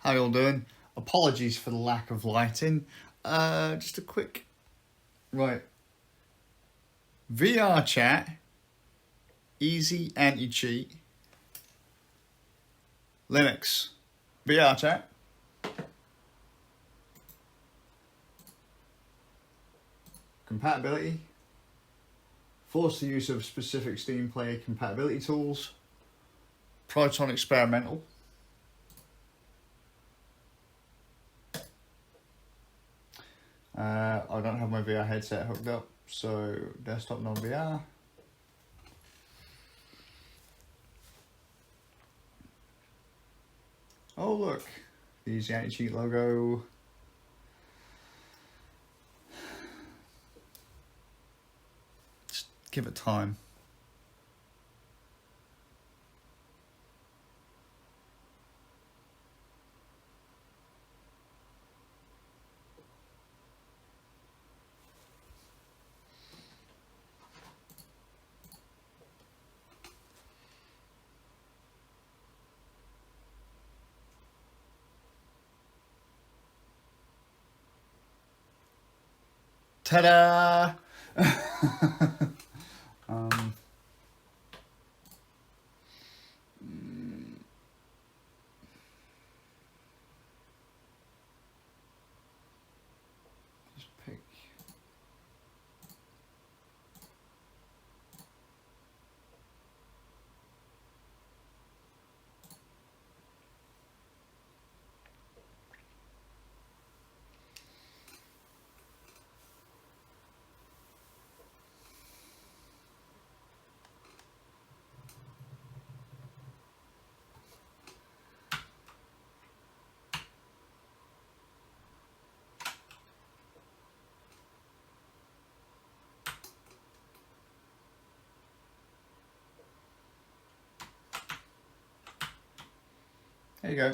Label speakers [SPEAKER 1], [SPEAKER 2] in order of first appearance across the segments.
[SPEAKER 1] How you all doing? Apologies for the lack of lighting. Just a quick... Right. VRChat. Easy anti-cheat. Linux. VRChat. Compatibility. Force the use of specific Steam Player compatibility tools. Proton experimental. I don't have my VR headset hooked up, so desktop non-VR. Oh look, the Easy Anti-Cheat logo. Just give it time. Ta-da! Just pick. There you go.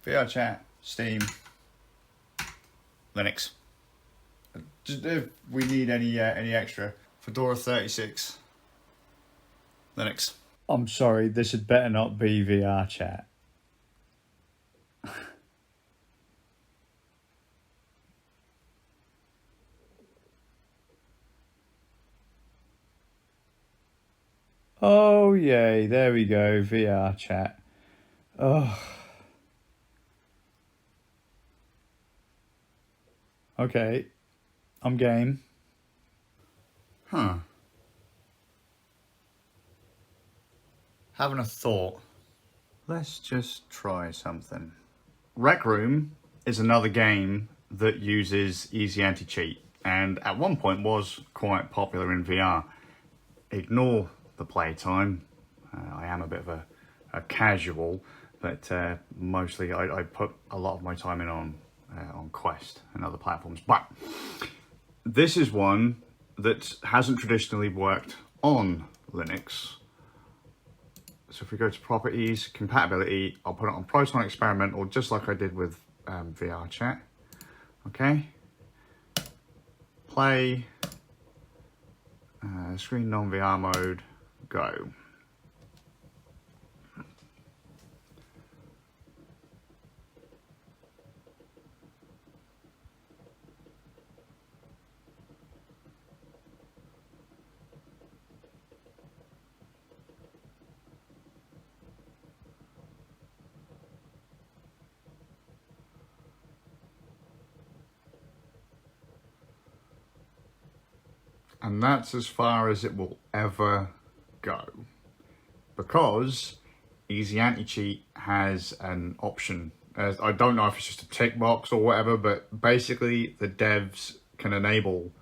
[SPEAKER 1] VRChat, Steam, Linux. Just if we need any extra, Fedora 36, Linux. I'm sorry, this had better not be VRChat. Oh yay, there we go, VRChat. Oh. Okay, I'm game. Huh. Having a thought. Let's just try something. Rec Room is another game that uses Easy Anti-Cheat and at one point was quite popular in VR. Ignore the playtime. I am a bit of a casual, but mostly I put a lot of my time in on Quest and other platforms. But this is one that hasn't traditionally worked on Linux. So if we go to properties, compatibility, I'll put it on Proton Experimental, just like I did with VRChat. Okay. Play. Screen non-VR mode. Go. And that's as far as it will ever go, because Easy Anti-Cheat has an option. I don't know if it's just a tick box or whatever, but basically the devs can enable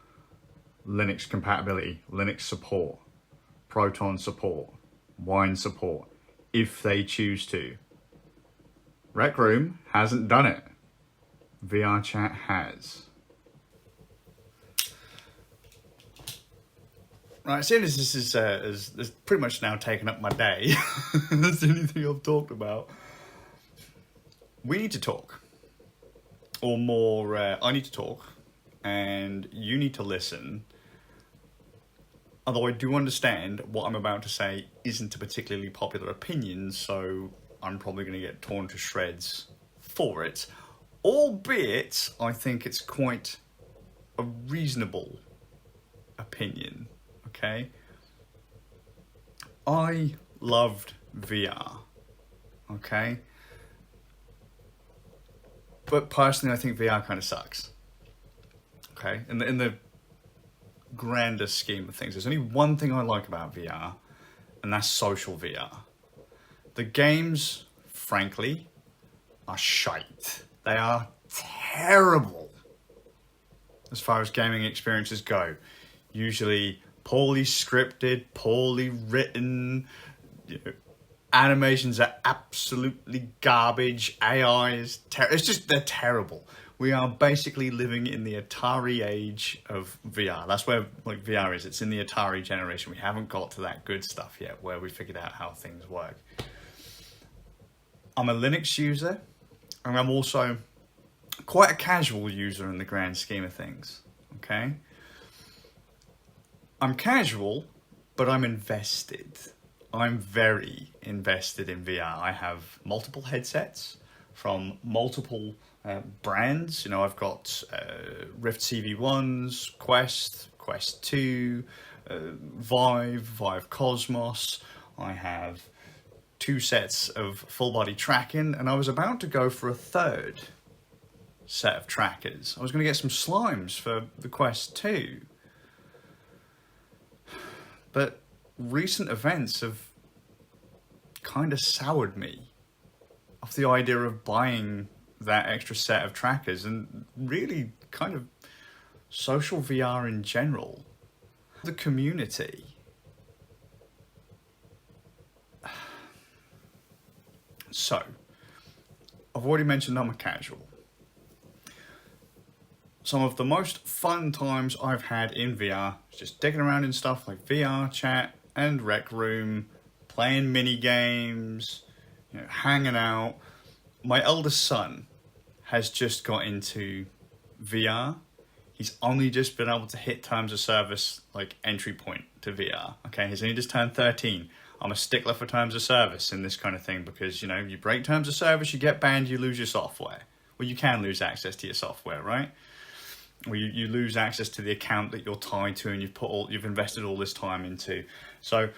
[SPEAKER 1] Linux compatibility, Linux support, Proton support, Wine support, if they choose to. Rec Room hasn't done it. VRChat has. Right, seeing as this is pretty much now taken up my day, that's the only thing I've talked about. We need to talk. or more I need to talk and you need to listen. Although I do understand what I'm about to say isn't a particularly popular opinion, so I'm probably going to get torn to shreds for it. Albeit, I think it's quite a reasonable opinion, okay? I loved VR, okay? But personally, I think VR kind of sucks, okay? In the grander scheme of things, there's only one thing I like about VR, and that's social VR. The games, frankly, are shite. They are terrible as far as gaming experiences go. Usually poorly scripted, poorly written, animations are absolutely garbage, AI is it's just, they're terrible. We are basically living in the Atari age of VR. That's where like VR is. It's in the Atari generation. We haven't got to that good stuff yet where we figured out how things work. I'm a Linux user, and I'm also quite a casual user in the grand scheme of things, okay? I'm casual, but I'm invested. I'm very invested in VR. I have multiple headsets from multiple brands. You know, I've got Rift CV1s, Quest 2, Vive Cosmos. I have 2 sets of full body tracking, and I was about to go for a 3rd set of trackers. I was going to get some slimes for the Quest 2. But recent events have kind of soured me off the idea of buying that extra set of trackers, and really kind of social VR in general. The community. So, I've already mentioned I'm a casual. Some of the most fun times I've had in VR is just digging around in stuff like VRChat and Rec Room, playing mini games, hanging out. My eldest son has just got into VR. He's only just been able to hit terms of service, like entry point to VR. Okay, he's only just turned 13. I'm a stickler for terms of service in this kind of thing because, you break terms of service, you get banned, you lose your software. Well, you can lose access to your software, right? Or you lose access to the account that you're tied to and you've invested all this time into. So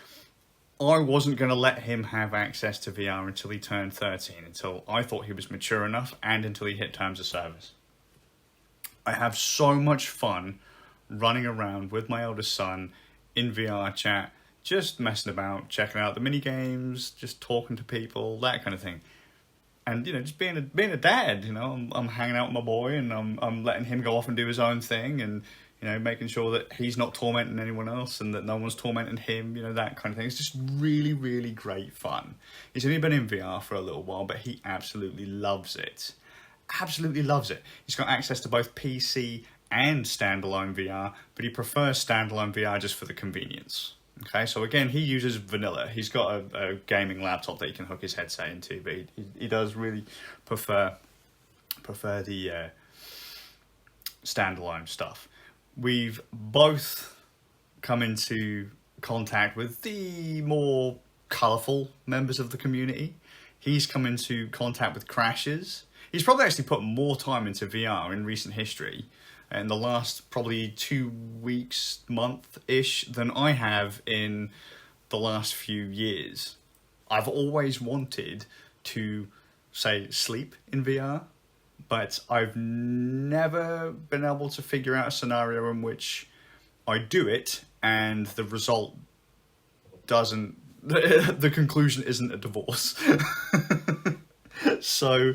[SPEAKER 1] I wasn't going to let him have access to VR until he turned 13, until I thought he was mature enough and until he hit terms of service. I have so much fun running around with my eldest son in VRChat, just messing about, checking out the mini games, just talking to people, that kind of thing. And just being a dad, I'm hanging out with my boy, and I'm letting him go off and do his own thing, and making sure that he's not tormenting anyone else and that no one's tormenting him, that kind of thing. It's just really, really great fun. He's only been in VR for a little while, but he absolutely loves it. Absolutely loves it. He's got access to both PC and standalone VR, but he prefers standalone VR just for the convenience. Okay, so again, he uses vanilla. He's got a gaming laptop that he can hook his headset into, but he does really prefer the standalone stuff. We've both come into contact with the more colourful members of the community. He's come into contact with crashes. He's probably actually put more time into VR in recent history, in the last probably 2 weeks, month-ish, than I have in the last few years. I've always wanted to, say, sleep in VR, but I've never been able to figure out a scenario in which I do it and the result doesn't, the conclusion isn't a divorce. So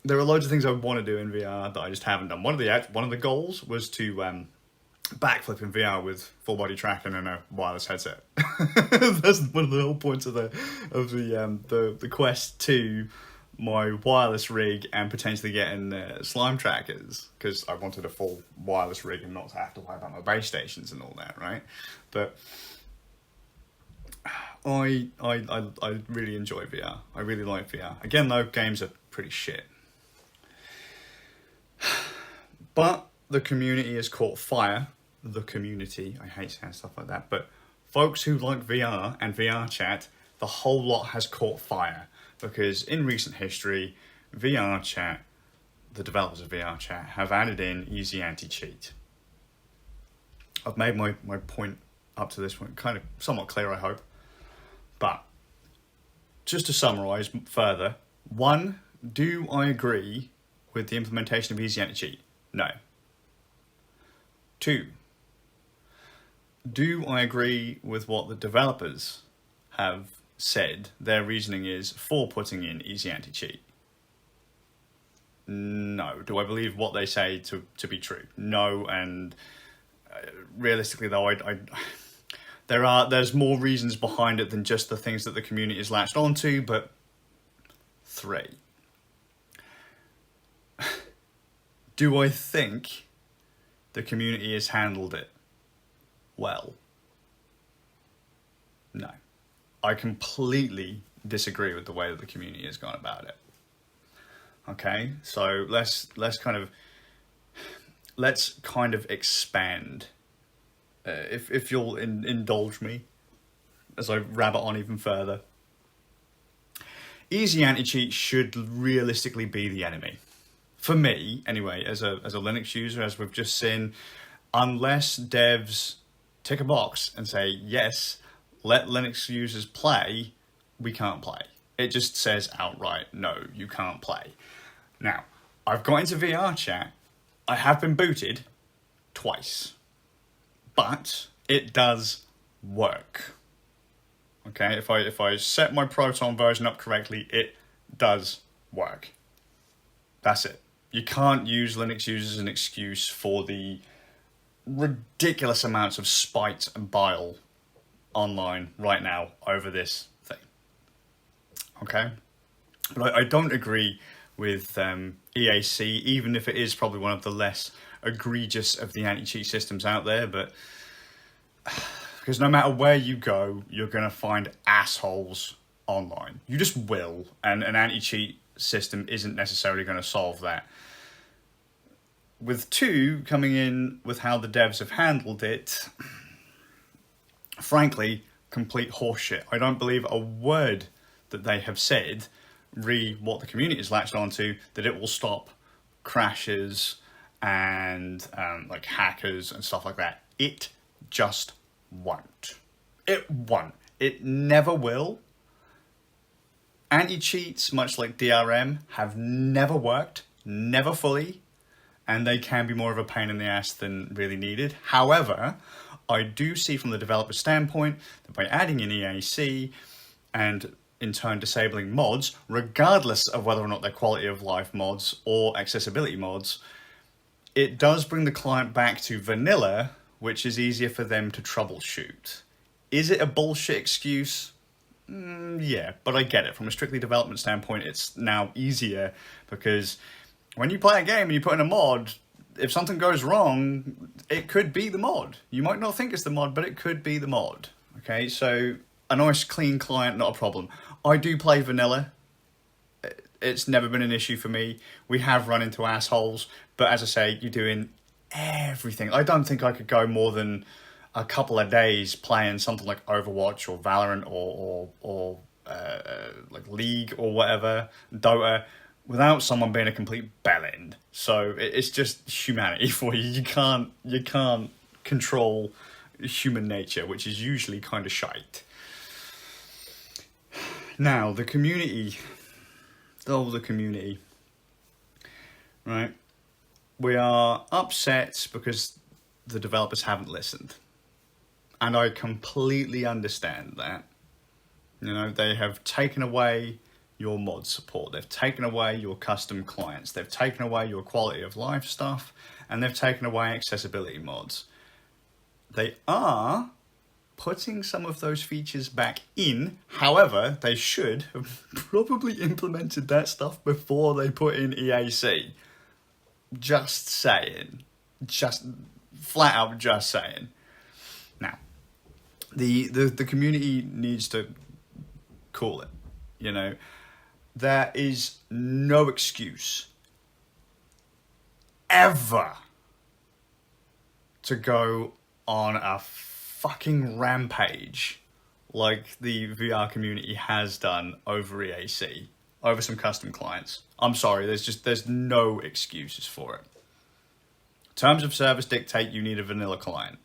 [SPEAKER 1] there are loads of things I want to do in VR that I just haven't done. One of the goals was to backflip in VR with full body tracking and a wireless headset. That's one of the whole points of the Quest 2, my wireless rig, and potentially getting slime trackers, because I wanted a full wireless rig and not to have to worry about my base stations and all that, right? But I really enjoy VR. I really like VR. Again, though, games are pretty shit. But the community has caught fire. The community, I hate saying stuff like that, but folks who like VR and VRChat, the whole lot has caught fire. Because in recent history, VRChat, the developers of VRChat, have added in easy anti-cheat. I've made my point up to this point kind of somewhat clear, I hope. But just to summarise further, 1, do I agree with the implementation of easy anti-cheat? No. 2, do I agree with what the developers have said their reasoning is for putting in easy anti-cheat? No. Do I believe what they say to be true? No. And realistically, though, there's more reasons behind it than just the things that the community has latched onto. But 3, do I think the community has handled it well? No. I completely disagree with the way that the community has gone about it. Okay, so let's kind of expand. If you'll indulge me as I rabbit on even further. Easy anti-cheat should realistically be the enemy. For me, anyway, as a Linux user, as we've just seen, unless devs tick a box and say, yes, let Linux users play, we can't play. It just says outright, no, you can't play. Now, I've got into VRChat. I have been booted twice, but it does work. Okay, if I set my Proton version up correctly, it does work. That's it. You can't use Linux users as an excuse for the ridiculous amounts of spite and bile online right now over this thing. Okay? But I don't agree with EAC, even if it is probably one of the less egregious of the anti-cheat systems out there, but because no matter where you go, you're going to find assholes online. You just will, and an anti-cheat system isn't necessarily going to solve that. With 2 coming in with how the devs have handled it, frankly, complete horseshit. I don't believe a word that they have said, what the community has latched onto, that it will stop crashes and like hackers and stuff like that. It just won't. It won't. It never will. Anti-cheats, much like DRM, have never worked, never fully, and they can be more of a pain in the ass than really needed. However, I do see from the developer standpoint that by adding in EAC and in turn disabling mods, regardless of whether or not they're quality of life mods or accessibility mods, it does bring the client back to vanilla, which is easier for them to troubleshoot. Is it a bullshit excuse? Yeah, but I get it. From a strictly development standpoint, it's now easier because when you play a game and you put in a mod, if something goes wrong, it could be the mod. You might not think it's the mod, but it could be the mod. Okay, so a nice clean client, not a problem. I do play vanilla. It's never been an issue for me. We have run into assholes, but as I say, you're doing everything. I don't think I could go more than a couple of days playing something like Overwatch or Valorant or like League or whatever, Dota, without someone being a complete bellend. So it's just humanity for you. You can't control human nature, which is usually kind of shite. Now, the community, right? We are upset because the developers haven't listened. And I completely understand that. You know, they have taken away your mod support. They've taken away your custom clients. They've taken away your quality of life stuff. And they've taken away accessibility mods. They are putting some of those features back in. However, they should have probably implemented that stuff before they put in EAC. Just saying. Just flat out just saying. Now, the community needs to call it. You know, there is no excuse ever to go on a fucking rampage like the VR community has done over EAC, over some custom clients. I'm sorry, there's no excuses for it. Terms of service dictate you need a vanilla client.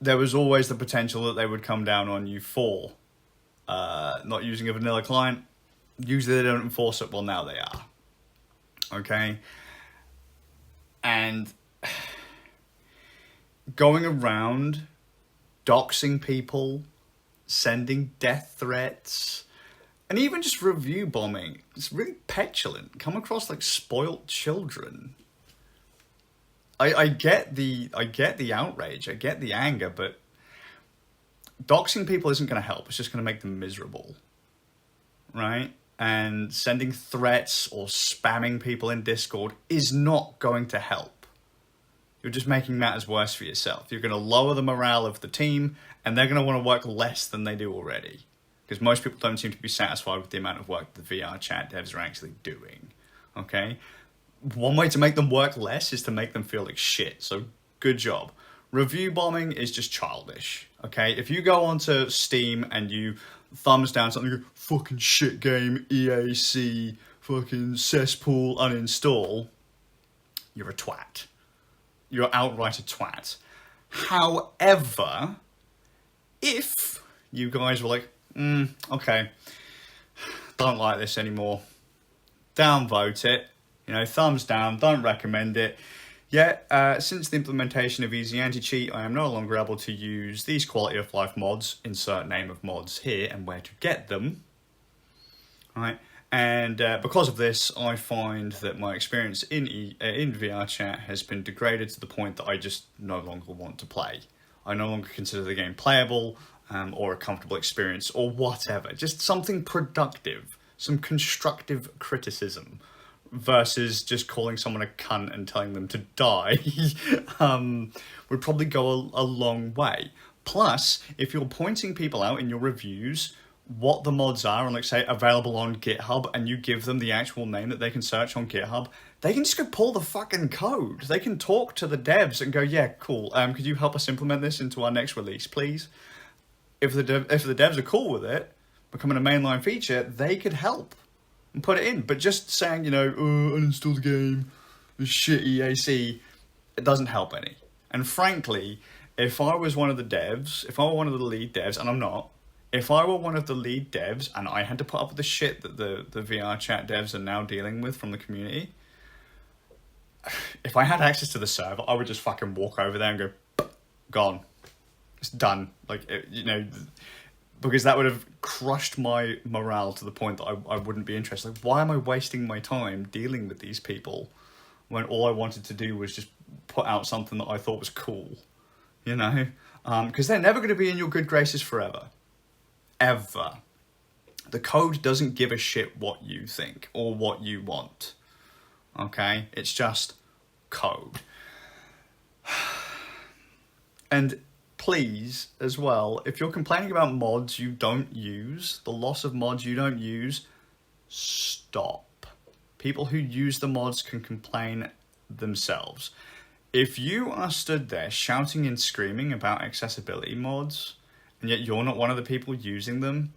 [SPEAKER 1] There was always the potential that they would come down on you for not using a vanilla client. Usually they don't enforce it, well now they are. Okay? And going around doxing people, sending death threats, and even just review bombing, it's really petulant. Come across like spoilt children. I get the outrage, I get the anger, but doxing people isn't going to help. It's just going to make them miserable, right? And sending threats or spamming people in Discord is not going to help. You're just making matters worse for yourself. You're going to lower the morale of the team, and they're going to want to work less than they do already. Because most people don't seem to be satisfied with the amount of work the VRChat devs are actually doing. Okay? One way to make them work less is to make them feel like shit. So, good job. Review bombing is just childish. Okay? If you go onto Steam and you thumbs down something, you go, fucking shit game, EAC, fucking cesspool, uninstall, you're a twat. You're outright a twat. However, if you guys were like, okay, don't like this anymore, downvote it, you know, thumbs down, don't recommend it. Yet, since the implementation of Easy Anti-Cheat, I am no longer able to use these quality of life mods, insert name of mods here and where to get them. Right? And because of this, I find that my experience in VRChat has been degraded to the point that I just no longer want to play. I no longer consider the game playable or a comfortable experience or whatever. Just something productive, some constructive criticism versus just calling someone a cunt and telling them to die would probably go a long way. Plus, if you're pointing people out in your reviews what the mods are and like say available on GitHub and you give them the actual name that they can search on GitHub, they can just go pull the fucking code. They can talk to the devs and go, yeah, cool. Could you help us implement this into our next release, please? If the devs are cool with it, becoming a mainline feature, they could help and put it in. But just saying, you know, uninstall the game, this shit EAC, it doesn't help any. And frankly, if I was one of the devs, if I were one of the lead devs, and I'm not, if I were one of the lead devs and I had to put up with the shit that the VRChat devs are now dealing with from the community, if I had access to the server, I would just fucking walk over there and go, gone. It's done. Like, you know, because that would have crushed my morale to the point that I wouldn't be interested. Like, why am I wasting my time dealing with these people when all I wanted to do was just put out something that I thought was cool, you know? Because they're never going to be in your good graces forever. Ever. The code doesn't give a shit what you think or what you want. Okay? It's just code. And please, as well, if you're complaining about mods you don't use, the loss of mods you don't use, stop. People who use the mods can complain themselves. If you are stood there shouting and screaming about accessibility mods, and yet you're not one of the people using them,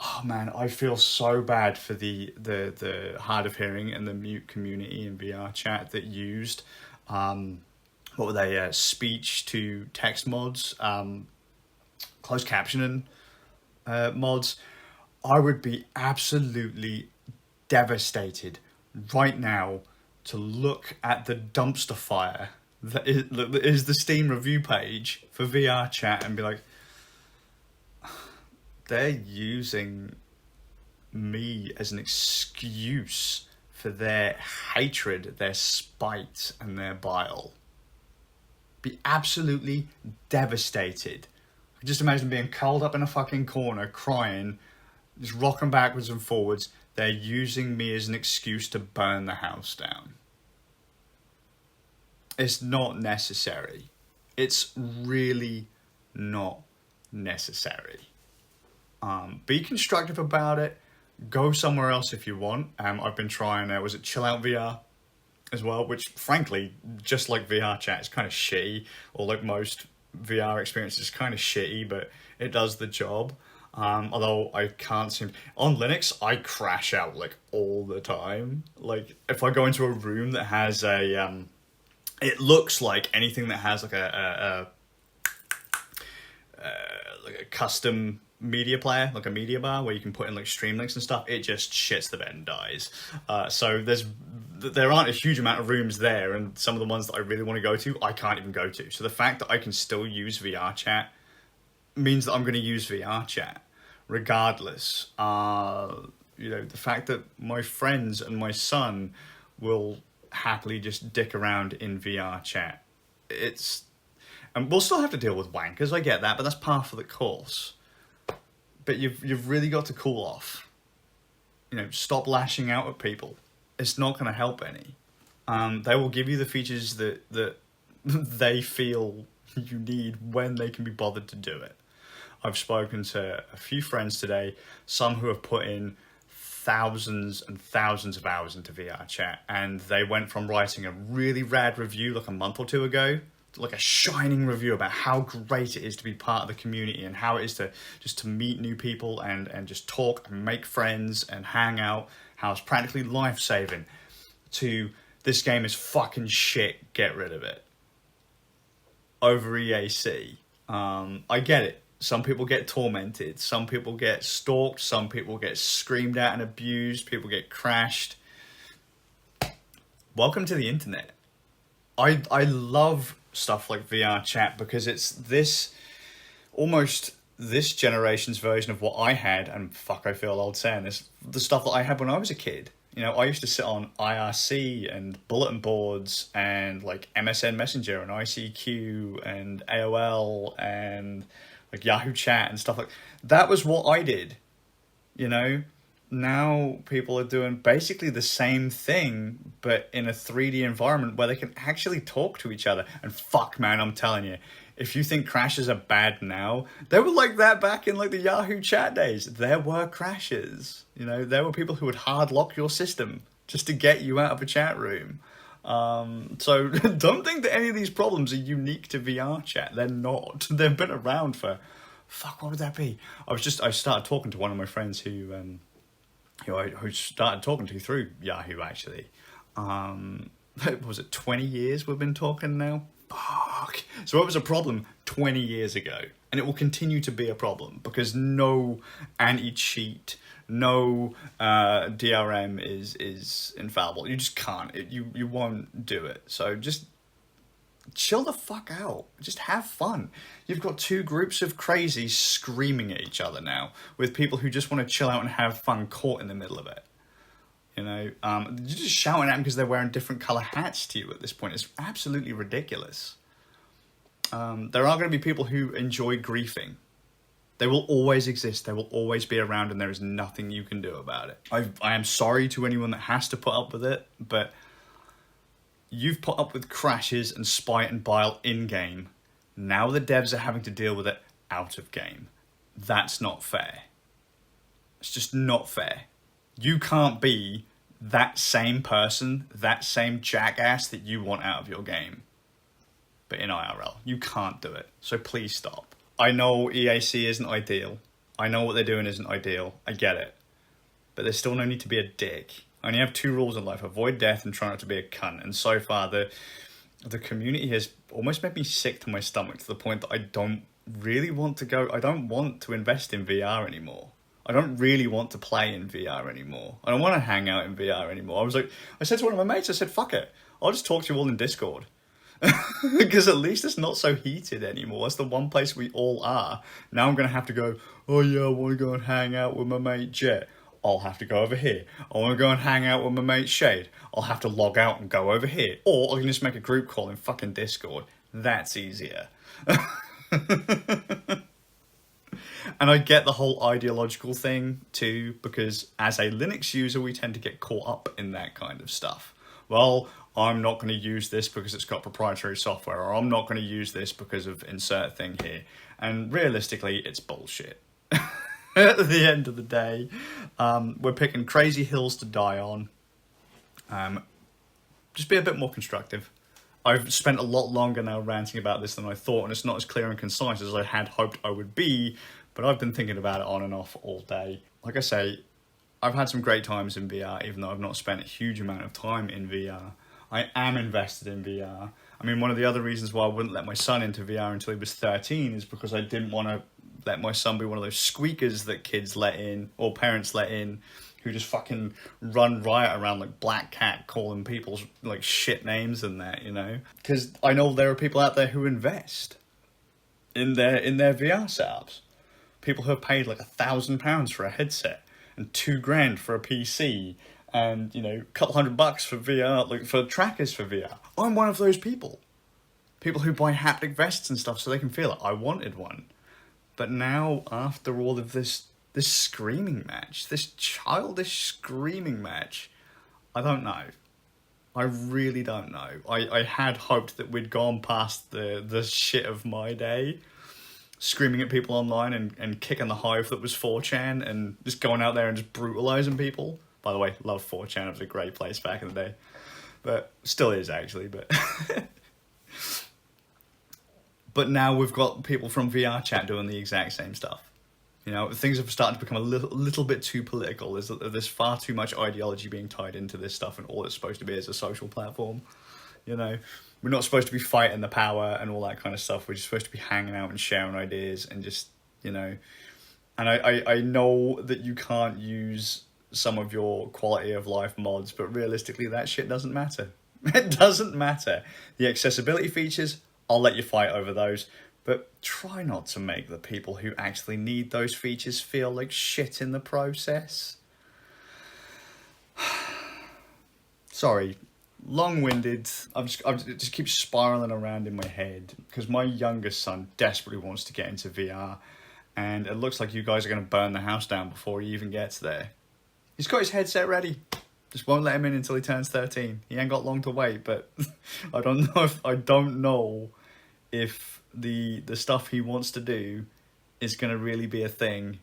[SPEAKER 1] oh man, I feel so bad for the hard of hearing and the mute community in VRChat that used, what were they, speech to text mods, closed captioning mods. I would be absolutely devastated right now to look at the dumpster fire that is the Steam review page for VRChat and be like, they're using me as an excuse for their hatred, their spite, and their bile. Be absolutely devastated. I can just imagine being curled up in a fucking corner, crying, just rocking backwards and forwards. They're using me as an excuse to burn the house down. It's not necessary. It's really not necessary. Be constructive about it. Go somewhere else if you want. I've been trying, was it Chill Out VR? as well, which frankly, just like VRChat, is kind of shitty, or like most VR experiences, is kind of shitty, but it does the job. Although I can't seem... On Linux, I crash out, like, all the time. Like, if I go into a room that has a... it looks like anything that has, like, a custom media player, like a media bar, where you can put in, like, stream links and stuff, it just shits the bed and dies. So there aren't a huge amount of rooms there, and some of the ones that I really want to go to, I can't even go to. So the fact that I can still use VRChat means that I'm going to use VRChat regardless. You know, the fact that my friends and my son will happily just dick around in VRChat, and we'll still have to deal with wankers, I get that, but that's par for the course. But you've really got to cool off. You know, stop lashing out at people. It's not going to help any. They will give you the features that they feel you need when they can be bothered to do it. I've spoken to a few friends today, some who have put in thousands and thousands of hours into VRChat, and they went from writing a really rad review like a month or two ago, like a shining review about how great it is to be part of the community and how it is to meet new people and just talk and make friends and hang out, how it's practically life-saving, to this game is fucking shit, get rid of it. Over EAC. I get it. Some people get tormented, some people get stalked, some people get screamed at and abused, people get crashed. Welcome to the internet. I love stuff like VRChat because it's almost this generation's version of what I had, and fuck, I feel old saying this, the stuff that I had when I was a kid. You know, I used to sit on IRC and bulletin boards and like MSN Messenger and ICQ and AOL and like Yahoo Chat and stuff like that. Was what I did, you know. Now people are doing basically the same thing, but in a 3D environment where they can actually talk to each other. And fuck, man, I'm telling you, if you think crashes are bad now, they were like that back in like the Yahoo Chat days. There were crashes, you know. There were people who would hard lock your system just to get you out of a chat room. So don't think that any of these problems are unique to VRChat. They're not. They've been around for, fuck, what would that be? I started talking to one of my friends who I started talking to through Yahoo, actually. Was it 20 years we've been talking now? Fuck. So it was a problem 20 years ago, and it will continue to be a problem because no anti-cheat, no DRM is infallible. You just can't. You won't do it. So just chill the fuck out. Just have fun. You've got two groups of crazies screaming at each other now, with people who just want to chill out and have fun caught in the middle of it. You know, you're just shouting at them because they're wearing different colour hats to you at this point. It's absolutely ridiculous. There are going to be people who enjoy griefing. They will always exist. They will always be around, and there is nothing you can do about it. I am sorry to anyone that has to put up with it, but you've put up with crashes and spite and bile in-game. Now the devs are having to deal with it out of game. That's not fair. It's just not fair. You can't be that same person, that same jackass that you want out of your game. But in IRL, you can't do it. So please stop. I know EAC isn't ideal. I know what they're doing isn't ideal. I get it. But there's still no need to be a dick. I only have two rules in life: avoid death and try not to be a cunt. And so far, the community has almost made me sick to my stomach, to the point that I don't really want to go. I don't want to invest in VR anymore. I don't really want to play in VR anymore. I don't want to hang out in VR anymore. I said to one of my mates, I said, fuck it. I'll just talk to you all in Discord. Because at least it's not so heated anymore. That's the one place we all are. Now I'm going to have to go, oh yeah, I want to go and hang out with my mate Jet. I'll have to go over here. I want to go and hang out with my mate Shade. I'll have to log out and go over here. Or I can just make a group call in fucking Discord. That's easier. And I get the whole ideological thing too, because as a Linux user, we tend to get caught up in that kind of stuff. Well, I'm not going to use this because it's got proprietary software, or I'm not going to use this because of insert thing here. And realistically, it's bullshit. At the end of the day, we're picking crazy hills to die on. just be a bit more constructive. I've spent a lot longer now ranting about this than I thought, and it's not as clear and concise as I had hoped I would be, but I've been thinking about it on and off all day. Like I say, I've had some great times in VR, even though I've not spent a huge amount of time in VR. I am invested in VR. I mean, one of the other reasons why I wouldn't let my son into VR until he was 13 is because I didn't want to let my son be one of those squeakers that kids let in, or parents let in, who just fucking run riot around like Black Cat, calling people like shit names and that, you know? Because I know there are people out there who invest in their VR setups. People who have paid like £1,000 for a headset and $2,000 for a PC, and, you know, a couple $100 for VR, like for trackers for VR. I'm one of those people. People who buy haptic vests and stuff so they can feel it. I wanted one. But now, after all of this screaming match, this childish screaming match, I don't know. I really don't know. I had hoped that we'd gone past the shit of my day, screaming at people online and kicking the hive that was 4chan and just going out there and just brutalising people. By the way, love 4chan. It was a great place back in the day. But still is, actually. But now we've got people from VRChat doing the exact same stuff. You know, things have started to become a little bit too political. There's far too much ideology being tied into this stuff, and all it's supposed to be is a social platform. You know, we're not supposed to be fighting the power and all that kind of stuff. We're just supposed to be hanging out and sharing ideas and just, you know. And I know that you can't use some of your quality of life mods, but realistically that shit doesn't matter. It doesn't matter. The accessibility features, I'll let you fight over those, but try not to make the people who actually need those features feel like shit in the process. Sorry, long-winded. I just keep spiraling around in my head because my youngest son desperately wants to get into VR, and it looks like you guys are going to burn the house down before he even gets there. He's got his headset ready. Just won't let him in until he turns 13. He ain't got long to wait, but I don't know if the stuff he wants to do is going to really be a thing.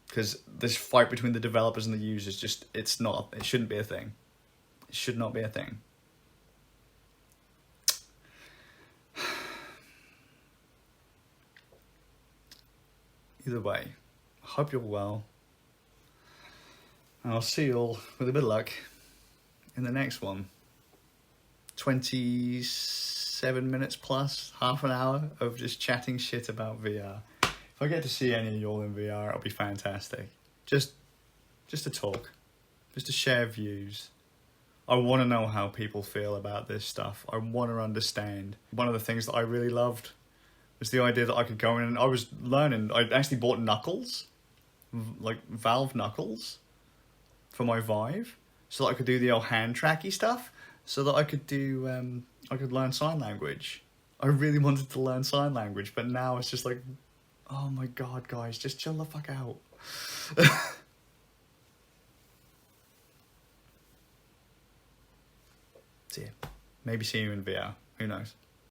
[SPEAKER 1] Because this fight between the developers and the users it shouldn't be a thing. It should not be a thing. Either way, I hope you're well. And I'll see you all, with a bit of luck, in the next one. 27 minutes plus, half an hour of just chatting shit about VR. If I get to see any of you all in VR, it'll be fantastic. Just to talk. Just to share views. I want to know how people feel about this stuff. I want to understand. One of the things that I really loved was the idea that I could go in and I was learning. I actually bought Knuckles, like Valve Knuckles, for my Vive, so that I could do the old hand tracky stuff, so that I could do, I could learn sign language. I really wanted to learn sign language, but now it's just like, oh my god, guys, just chill the fuck out. See ya. Maybe see you in VR. Who knows?